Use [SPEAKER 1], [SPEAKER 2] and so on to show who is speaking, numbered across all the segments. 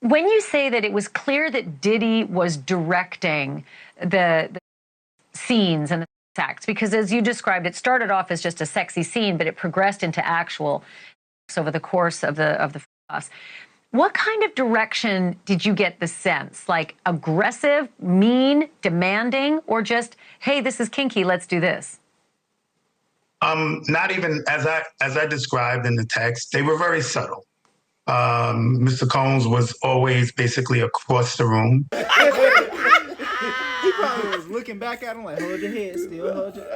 [SPEAKER 1] When you say that it was clear that Diddy was directing the scenes and the acts, because as you described, it started off as just a sexy scene, but it progressed into actual sex over the course of the class. What kind of direction did you get the sense? Like aggressive, mean, demanding, or just, hey, this is kinky, let's do this?
[SPEAKER 2] Not even as I described in the text, they were very subtle. Mr. Combs was always basically across the room.
[SPEAKER 3] He probably was looking back at him like, hold your head still, hold your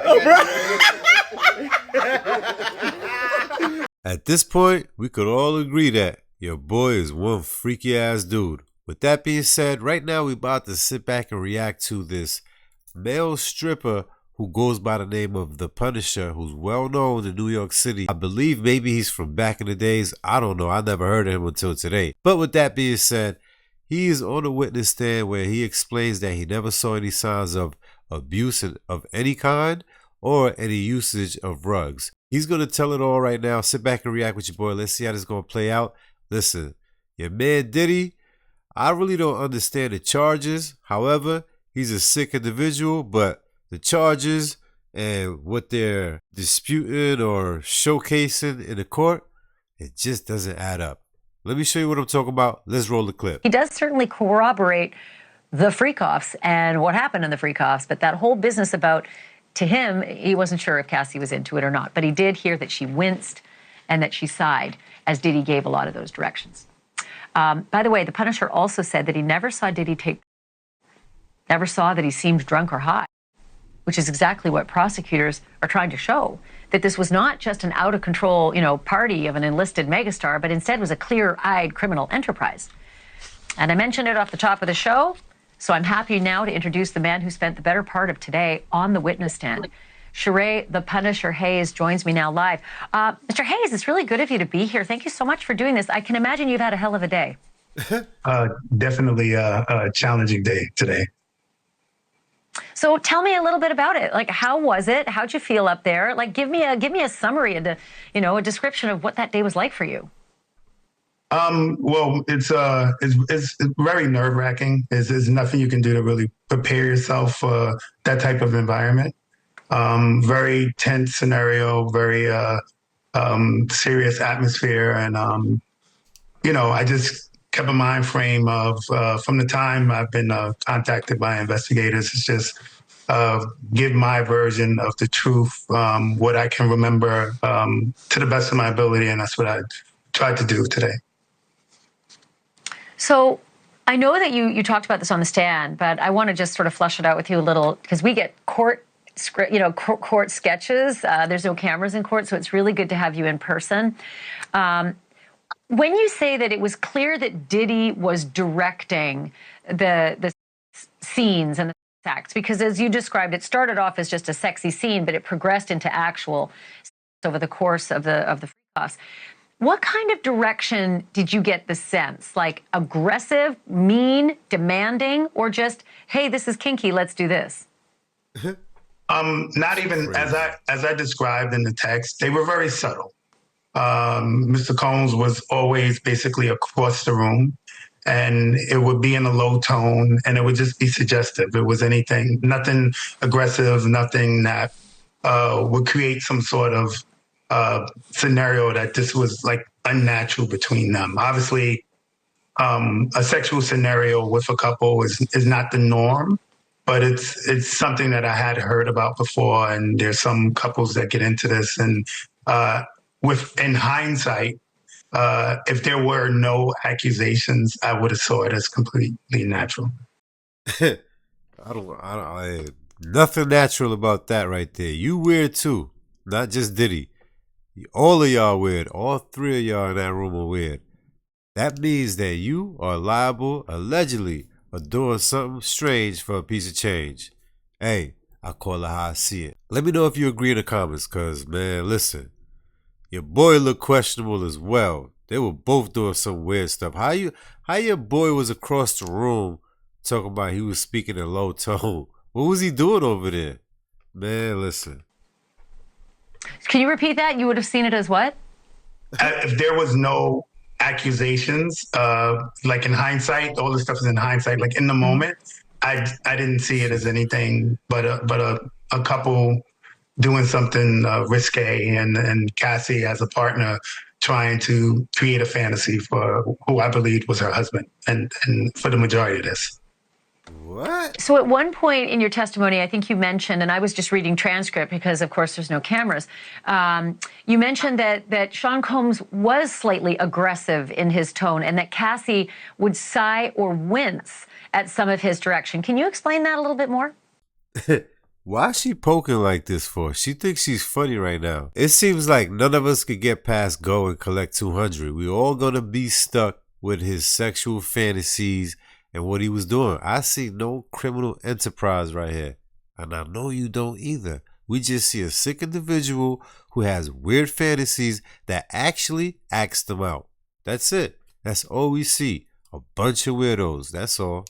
[SPEAKER 4] At this point, we could all agree that your boy is one freaky ass dude. With that being said, right now we about to sit back and react to this male stripper who goes by the name of The Punisher, who's well known in New York City. I believe maybe he's from back in the days. I don't know. I never heard of him until today. But with that being said, he is on a witness stand where he explains that he never saw any signs of abuse of any kind or any usage of drugs. He's going to tell it all right now. Sit back and react with your boy. Let's see how this is going to play out. Listen, your man Diddy, I really don't understand the charges. However, he's a sick individual, but the charges and what they're disputing or showcasing in the court, it just doesn't add up. Let me show you what I'm talking about. Let's roll the clip.
[SPEAKER 1] He does certainly corroborate the freak-offs and what happened in the freak-offs, but that whole business about, to him, he wasn't sure if Cassie was into it or not, but he did hear that she winced and that she sighed as Diddy gave a lot of those directions. By the way, the Punisher also said that he never saw Diddy never saw that he seemed drunk or high, which is exactly what prosecutors are trying to show, that this was not just an out-of-control, party of an enlisted megastar, but instead was a clear-eyed criminal enterprise. And I mentioned it off the top of the show, so I'm happy now to introduce the man who spent the better part of today on the witness stand. Sheree, the Punisher Hayes, joins me now live. Mr. Hayes, it's really good of you to be here. Thank you so much for doing this. I can imagine you've had a hell of a day.
[SPEAKER 2] Definitely a challenging day today.
[SPEAKER 1] So tell me a little bit about it. Like, how was it? How'd you feel up there? Like, give me a summary and a description of what that day was like for you.
[SPEAKER 2] Well, it's very nerve-wracking. There's nothing you can do to really prepare yourself for that type of environment. Very tense scenario, very serious atmosphere, and I just kept a mind frame of from the time I've been contacted by investigators. It's just give my version of the truth, what I can remember to the best of my ability, and that's what I tried to do today.
[SPEAKER 1] So I know that you talked about this on the stand, but I want to just sort of flesh it out with you a little, because we get court sketches. There's no cameras in court, so it's really good to have you in person. When you say that it was clear that Diddy was directing the scenes and the acts, because as you described, it started off as just a sexy scene, but it progressed into actual sex over the course of the freak-offs. What kind of direction did you get the sense? Like aggressive, mean, demanding, or just, hey, this is kinky, let's do this?
[SPEAKER 2] Not even as I described in the text, they were very subtle. Mr. Combs was always basically across the room, and it would be in a low tone, and it would just be suggestive. It was nothing aggressive, nothing that would create some sort of scenario that this was like unnatural between them. Obviously, a sexual scenario with a couple is not the norm, but it's something that I had heard about before, and there's some couples that get into this. And in hindsight, if there were no accusations, I would have saw it as completely natural.
[SPEAKER 4] Nothing natural about that right there. You weird too, not just Diddy. All of y'all weird. All three of y'all in that room are weird. That means that you are liable, allegedly, or doing something strange for a piece of change. Hey, I call it how I see it. Let me know if you agree in the comments, because, man, listen, your boy looked questionable as well. They were both doing some weird stuff. How your boy was across the room talking about he was speaking in low tone? What was he doing over there? Man, listen.
[SPEAKER 1] Can you repeat that? You would have seen it as what?
[SPEAKER 2] If there was no accusations. Like in hindsight, all this stuff is in hindsight. Like in the
[SPEAKER 1] Mhm.
[SPEAKER 2] moment, I didn't see it as anything but a couple doing something risque, and Cassie as a partner trying to create a fantasy for who I believed was her husband, and for the majority of this.
[SPEAKER 4] What?
[SPEAKER 1] So at one point in your testimony, I think you mentioned, and I was just reading transcript because, of course, there's no cameras. You mentioned that Sean Combs was slightly aggressive in his tone, and that Cassie would sigh or wince at some of his direction. Can you explain that a little bit more?
[SPEAKER 4] Why is she poking like this for? She thinks she's funny right now. It seems like none of us could get past go and collect 200. We all gonna be stuck with his sexual fantasies and what he was doing. I see no criminal enterprise right here. And I know you don't either. We just see a sick individual who has weird fantasies that actually acts them out. That's it. That's all we see. A bunch of weirdos. That's all.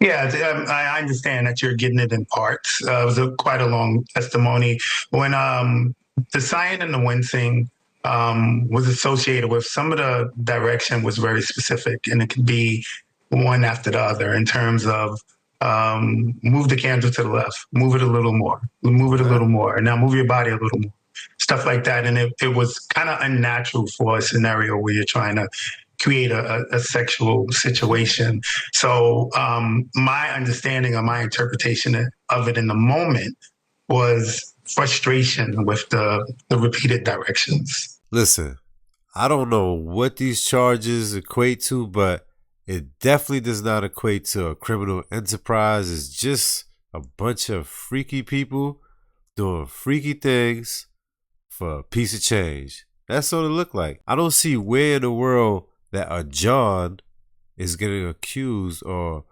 [SPEAKER 2] Yeah, I understand that you're getting it in parts. It was quite a long testimony. When the sighing and the wincing was associated with, some of the direction was very specific, and it could be one after the other in terms of move the candle to the left, move it a little more, move it a little more, and now move your body a little more, stuff like that. And it was kind of unnatural for a scenario where you're trying to create a sexual situation. So my understanding or my interpretation of it in the moment was frustration with the repeated directions.
[SPEAKER 4] Listen, I don't know what these charges equate to, but it definitely does not equate to a criminal enterprise. It's just a bunch of freaky people doing freaky things for a piece of change. That's what it looked like. I don't see where in the world that a John is getting accused or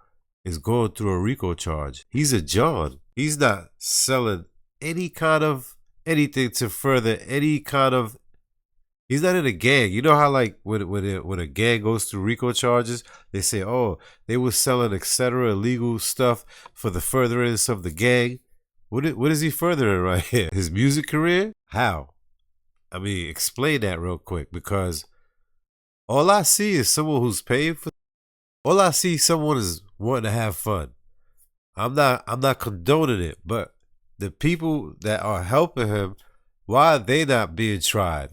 [SPEAKER 4] is going through a RICO charge. He's a John. He's not selling any kind of anything to further any kind of. He's not in a gang. You know how like when a gang goes through RICO charges, they say, oh, they were selling etc. illegal stuff for the furtherance of the gang. What is he furthering right here? His music career? How? I mean, explain that real quick, because all I see is someone who's paying for. All I see someone is wanting to have fun. I'm not condoning it, but the people that are helping him, why are they not being tried?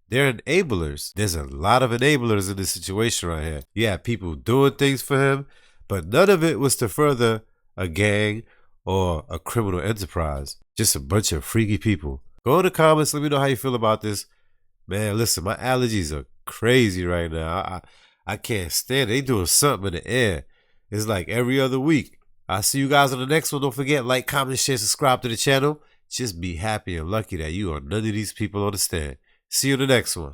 [SPEAKER 4] They're enablers. There's a lot of enablers in this situation right here. Yeah, people doing things for him, but none of it was to further a gang or a criminal enterprise. Just a bunch of freaky people. Go in the comments. Let me know how you feel about this. Man, listen, my allergies are crazy right now. I can't stand it. They doing something in the air. It's like every other week. I'll see you guys on the next one. Don't forget, like, comment, share, subscribe to the channel. Just be happy and lucky that you are none of these people on the stand. See you in the next one.